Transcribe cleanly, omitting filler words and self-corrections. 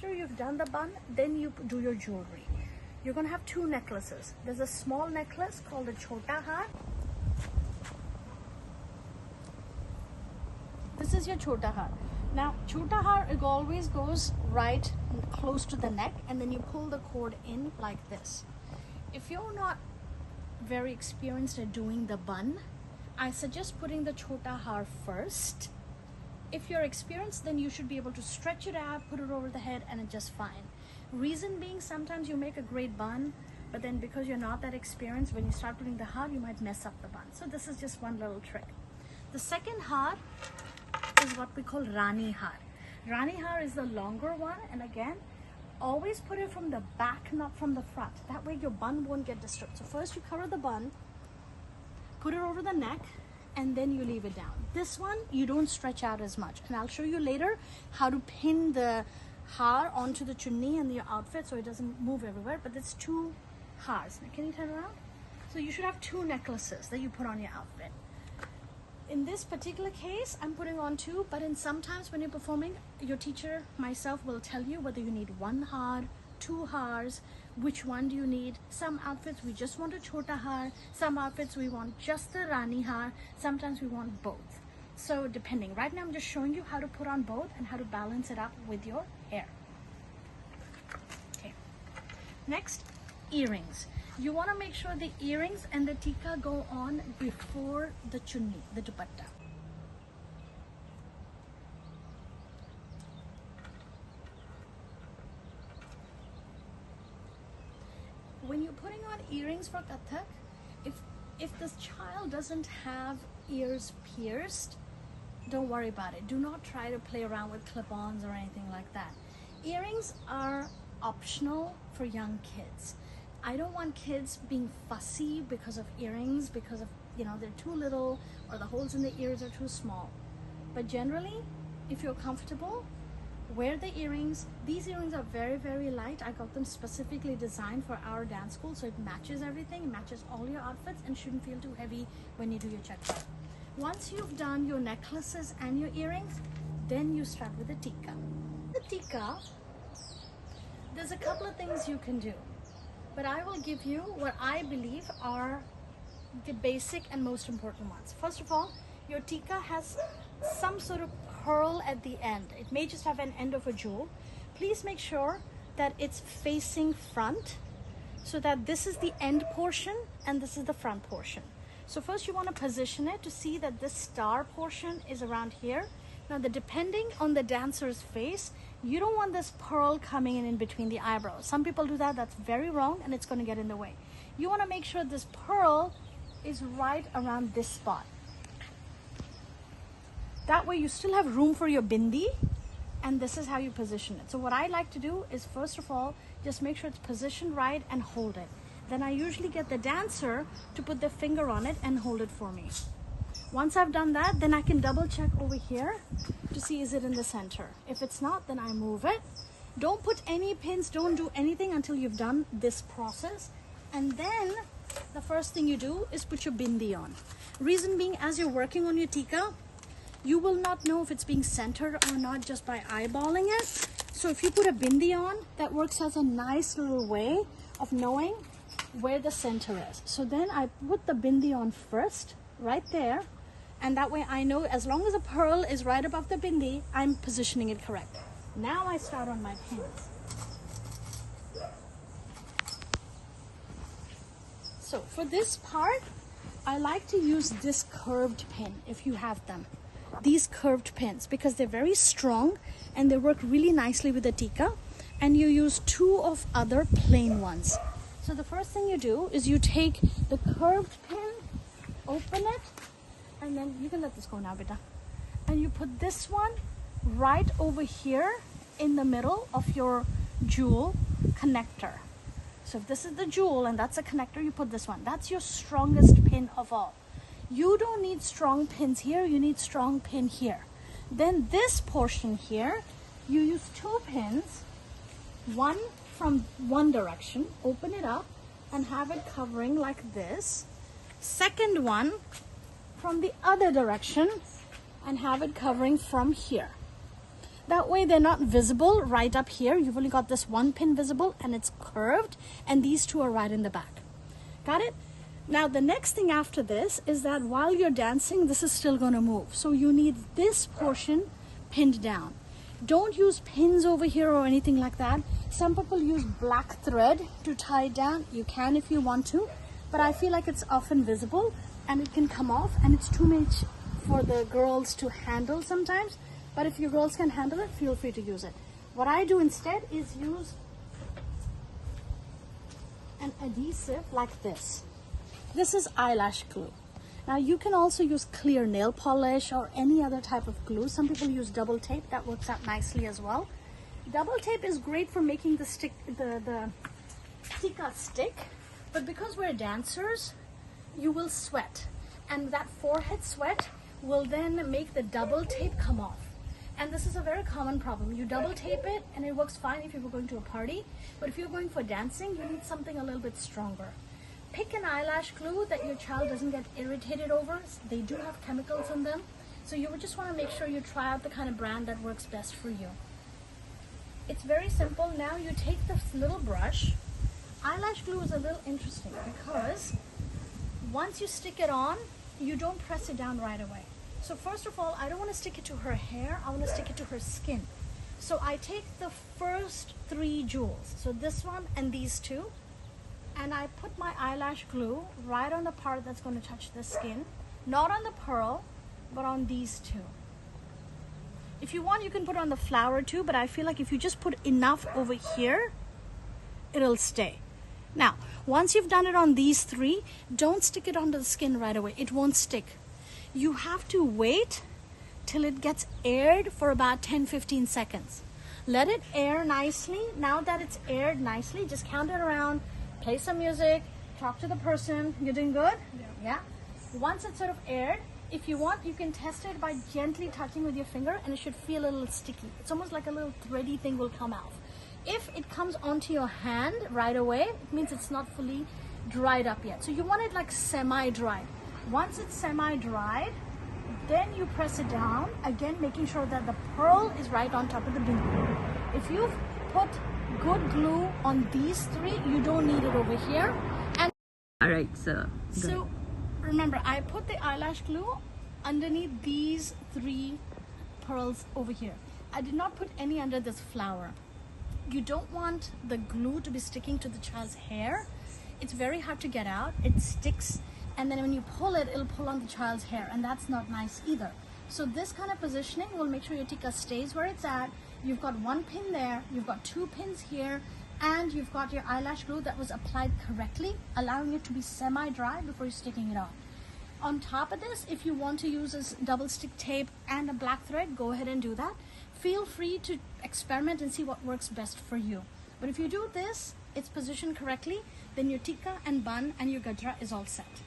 after you've done the bun, then you do your jewelry. You're gonna have two necklaces. There's a small necklace called a chota har. This is your chota har. Now, chota har, it always goes right close to the neck, and then you pull the cord in like this. If you're not very experienced at doing the bun, I suggest putting the chota har first. If you're experienced, then you should be able to stretch it out, put it over the head, and it's just fine. Reason being, sometimes you make a great bun, but then because you're not that experienced, when you start putting the har, you might mess up the bun. So this is just one little trick. The second har is what we call Rani har. Rani har is the longer one, and again, always put it from the back, not from the front. That way your bun won't get disturbed. So first you cover the bun, put it over the neck, and then you leave it down. This one, you don't stretch out as much. And I'll show you later how to pin the har onto the chunni and your outfit so it doesn't move everywhere. But it's two hars. Now, can you turn around? So you should have two necklaces that you put on your outfit. In this particular case, I'm putting on two, but in sometimes when you're performing, your teacher, myself, will tell you whether you need one har, two hars, which one do you need. Some outfits we just want a chota har, some outfits we want just the Rani har, sometimes we want both. So depending. Right now I'm just showing you how to put on both and how to balance it up with your hair. Okay. Next, earrings. You want to make sure the earrings and the tikka go on before the chunni, the dupatta. When you're putting on earrings for Kathak, if this child doesn't have ears pierced, don't worry about it. Do not try to play around with clip-ons or anything like that. Earrings are optional for young kids. I don't want kids being fussy because of earrings, because of, they're too little or the holes in the ears are too small. But generally, if you're comfortable, wear the earrings. These earrings are very, very light. I got them specifically designed for our dance school, so it matches everything, it matches all your outfits and shouldn't feel too heavy when you do your check-out. Once you've done your necklaces and your earrings, then you start with the tikka. The tikka, there's a couple of things you can do, but I will give you what I believe are the basic and most important ones. First of all, your tikka has some sort of pearl at the end. It may just have an end of a jewel. Please make sure that it's facing front so that this is the end portion and this is the front portion. So first you want to position it to see that this star portion is around here. Now, depending on the dancer's face, you don't want this pearl coming in between the eyebrows. Some people do that. That's very wrong, and it's going to get in the way. You want to make sure this pearl is right around this spot. That way you still have room for your bindi, and this is how you position it. So what I like to do is, first of all, just make sure it's positioned right and hold it. Then I usually get the dancer to put their finger on it and hold it for me. Once I've done that, then I can double check over here to see is it in the center. If it's not, then I move it. Don't put any pins, don't do anything until you've done this process. And then the first thing you do is put your bindi on. Reason being, as you're working on your tikka, you will not know if it's being centered or not just by eyeballing it. So if you put a bindi on, that works as a nice little way of knowing where the center is. So then I put the bindi on first, right there, and that way I know as long as the pearl is right above the bindi, I'm positioning it correct. Now I start on my pins. So for this part, I like to use this curved pin if you have them. These curved pins, because they're very strong and they work really nicely with the tikka, and you use two of other plain ones. So the first thing you do is you take the curved pin, open it, and then you can let this go now, beta. And you put this one right over here in the middle of your jewel connector. So if this is the jewel and that's a connector, you put this one. That's your strongest pin of all. You don't need strong pins here, you need strong pin here. Then this portion here, you use two pins, one from one direction, open it up and have it covering like this. Second one from the other direction and have it covering from here. That way they're not visible right up here. You've only got this one pin visible and it's curved, and these two are right in the back. Got it? Now the next thing after this is that while you're dancing, this is still going to move. So you need this portion pinned down. Don't use pins over here or anything like that. Some people use black thread to tie it down. You can if you want to, but I feel like it's often visible and it can come off, and it's too much for the girls to handle sometimes. But if your girls can handle it, feel free to use it. What I do instead is use an adhesive like this. This is eyelash glue. Now you can also use clear nail polish or any other type of glue. Some people use double tape. That works out nicely as well. Double tape is great for making the stick, the tikka stick, but because we're dancers, you will sweat, and that forehead sweat will then make the double tape come off. And this is a very common problem. You double tape it and it works fine if you were going to a party, but if you're going for dancing, you need something a little bit stronger. Pick an eyelash glue that your child doesn't get irritated over. They do have chemicals in them, so you would just want to make sure you try out the kind of brand that works best for you. It's very simple. Now you take this little brush. Eyelash glue is a little interesting because once you stick it on, you don't press it down right away. So first of all, I don't want to stick it to her hair, I want to stick it to her skin. So I take the first 3 jewels, so this one and these 2, and I put my eyelash glue right on the part that's going to touch the skin, not on the pearl, but on these 2. If you want, you can put on the flower too, but I feel like if you just put enough over here, it'll stay. Now, once you've done it on these 3, don't stick it onto the skin right away. It won't stick. You have to wait till it gets aired for about 10-15 seconds. Let it air nicely. Now that it's aired nicely, just count it around, play some music, talk to the person. You're doing good? Yeah. Once it's sort of aired, if you want, you can test it by gently touching with your finger, and it should feel a little sticky. It's almost like a little thready thing will come out. If it comes onto your hand right away, it means it's not fully dried up yet. So you want it like semi-dried. Once it's semi-dried, then you press it down, again making sure that the pearl is right on top of the bead. If you've put good glue on these 3, you don't need it over here. And all right, so remember, I put the eyelash glue underneath these 3 pearls over here. I did not put any under this flower. You don't want the glue to be sticking to the child's hair. It's very hard to get out. It sticks, and then when you pull it, it'll pull on the child's hair, and that's not nice either. So this kind of positioning will make sure your tikka stays where it's at. You've got 1 pin there, you've got 2 pins here, and you've got your eyelash glue that was applied correctly, allowing it to be semi-dry before you're sticking it on. On top of this, if you want to use this double stick tape and a black thread, go ahead and do that. Feel free to experiment and see what works best for you. But if you do this, it's positioned correctly, then your tikka and bun and your gajra is all set.